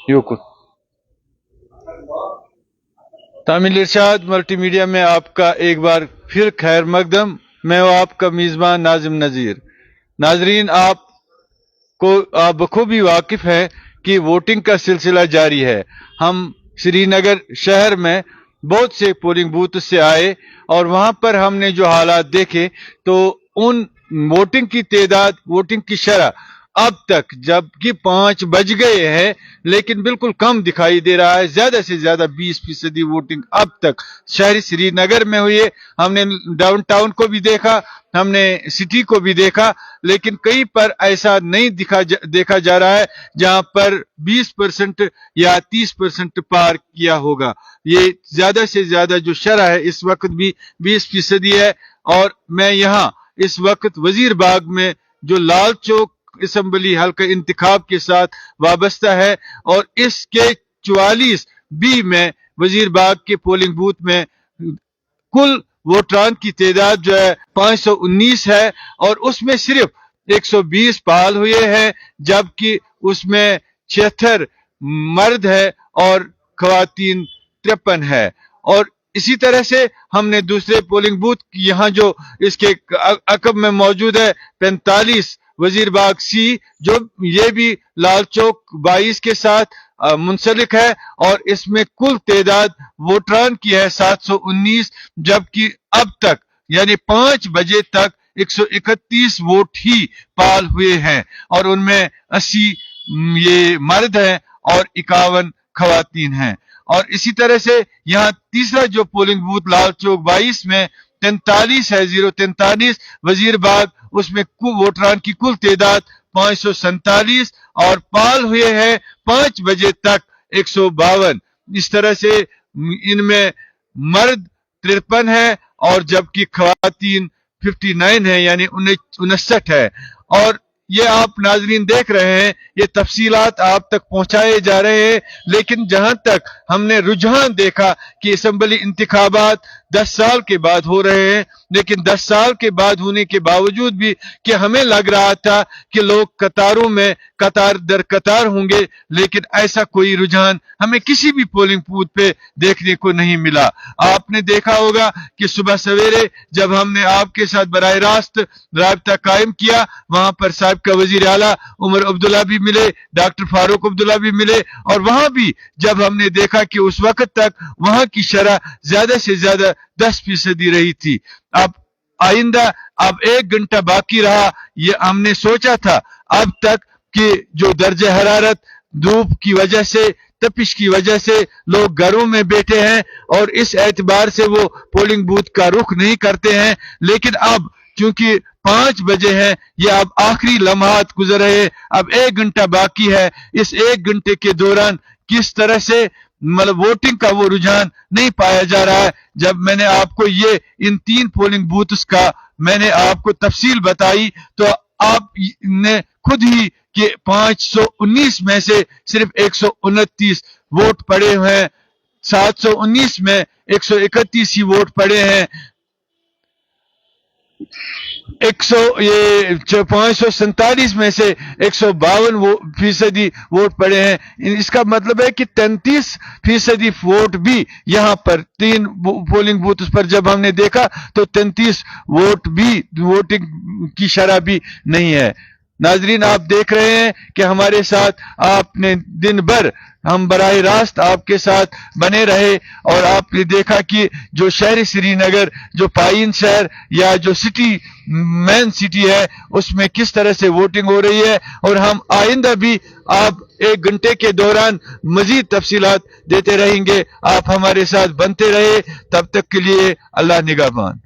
युकुत। तामिल इरशाद multi media में आपका एक बार फिर खैर मकदम। मैं हूं आपका मेजबान नाजिम नजीर। नाजरीन, आप बखूबी वाकिफ है कि वोटिंग का सिलसिला जारी है। हम श्रीनगर शहर में बहुत से पोलिंग बूथ से आए और वहां पर हमने जो हालात देखे तो उन वोटिंग की तादाद, वोटिंग की शरह अब तक, जबकि 5 बज गए हैं, लेकिन बिल्कुल कम दिखाई दे रहा है। ज्यादा से ज्यादा 20% वोटिंग अब तक शहरी श्रीनगर में हुई है। हमने डाउन टाउन को भी देखा, हमने सिटी को भी देखा, लेकिन कहीं पर ऐसा नहीं देखा जा रहा है जहां पर 20% या 30% पार किया होगा। ये ज्यादा से ज्यादा जो शरह है इस वक्त भी 20% है। और मैं यहाँ इस वक्त वजीर बाग में, जो लाल चौक असेंबली हल्का इंतखाब के साथ वाबस्ता है, और इसके 44 बी में वजीर बाग के पोलिंग बूथ में कुल वोटरान की तादाद जो है 519 है, और उसमें सिर्फ 120 पाल हुए हैं, जबकि उसमें 76 मर्द है और खवातीन 53 है। और इसी तरह से हमने दूसरे पोलिंग बूथ यहाँ जो इसके अकब में मौजूद है 45 वजीर बाग सी, जो ये भी लाल चौक 22 के साथ मुंसलिक है, और इसमें कुल तादाद वोटरान की है 719, जबकि अब तक यानी 5 बजे तक 131 वोट ही पाल हुए हैं, और उनमें 80 ये मर्द हैं और 51 खवातीन हैं। और इसी तरह से यहाँ तीसरा जो पोलिंग बूथ लाल चौक 22 में 43 है, 043 वजीर बाग, उसमें वोटरान की कुल तादाद 547 और पाल हुए हैं 5 बजे तक 152। इस तरह से इनमें मर्द 53 है और जबकि खवातीन 59 है, यानी 59 है। और ये आप नाजरीन देख रहे हैं, ये तफसीलात आप तक पहुंचाए जा रहे हैं, लेकिन जहां तक हमने रुझान देखा कि असेंबली इंतखाबात 10 साल के बाद हो रहे हैं, लेकिन 10 साल के बाद होने के बावजूद भी कि हमें लग रहा था कि लोग कतारों में कतार दर कतार होंगे, लेकिन ऐसा कोई रुझान हमें किसी भी पोलिंग बूथ पे देखने को नहीं मिला। आपने देखा होगा कि सुबह सवेरे जब हमने आपके साथ बराह रास्त राबता कायम किया, वहां पर साहब का वजीर आला उमर अब्दुल्ला भी मिले, डॉक्टर फारूक अब्दुल्ला भी मिले, और वहां भी जब हमने देखा कि उस वक्त तक वहां की शरह ज्यादा से ज्यादा 10% रही थी। अब आइंदा अब 1 घंटा बाकी रहा। ये हमने सोचा था अब तक कि जो दर्जे हरारत धूप की वजह से, तपिश की वजह से लोग घरों में बैठे हैं और इस एतबार से वो पोलिंग बूथ का रुख नहीं करते हैं, लेकिन अब चूंकि 5 बजे हैं, ये अब आखिरी लम्हात गुजर रहे हैं, अब 1 घंटा बाकी है। इस 1 घंटे के दौरान किस तरह से मतलब वोटिंग का वो रुझान नहीं पाया जा रहा है। जब मैंने आपको ये इन 3 पोलिंग बूथ्स का मैंने आपको तफसील बताई, तो आपने खुद ही कि 519 में से सिर्फ 129 वोट पड़े हुए हैं, 719 में 131 ही वोट पड़े हैं, 547 में से 152% वोट पड़े हैं। इसका मतलब है कि 33% वोट भी यहाँ पर 3 पोलिंग बूथ पर जब हमने देखा तो 33 वोट भी, वोटिंग की शरह भी नहीं है। नाजरीन, आप देख रहे हैं कि हमारे साथ आपने दिन भर हम बराह रास्त आपके साथ बने रहे, और आपने देखा कि जो शहर श्रीनगर, जो पाइन शहर या जो सिटी मेन सिटी है, उसमें किस तरह से वोटिंग हो रही है। और हम आइंदा भी आप 1 घंटे के दौरान मजीद तफसीलात देते रहेंगे। आप हमारे साथ बनते रहे, तब तक के लिए अल्लाह निगहबान।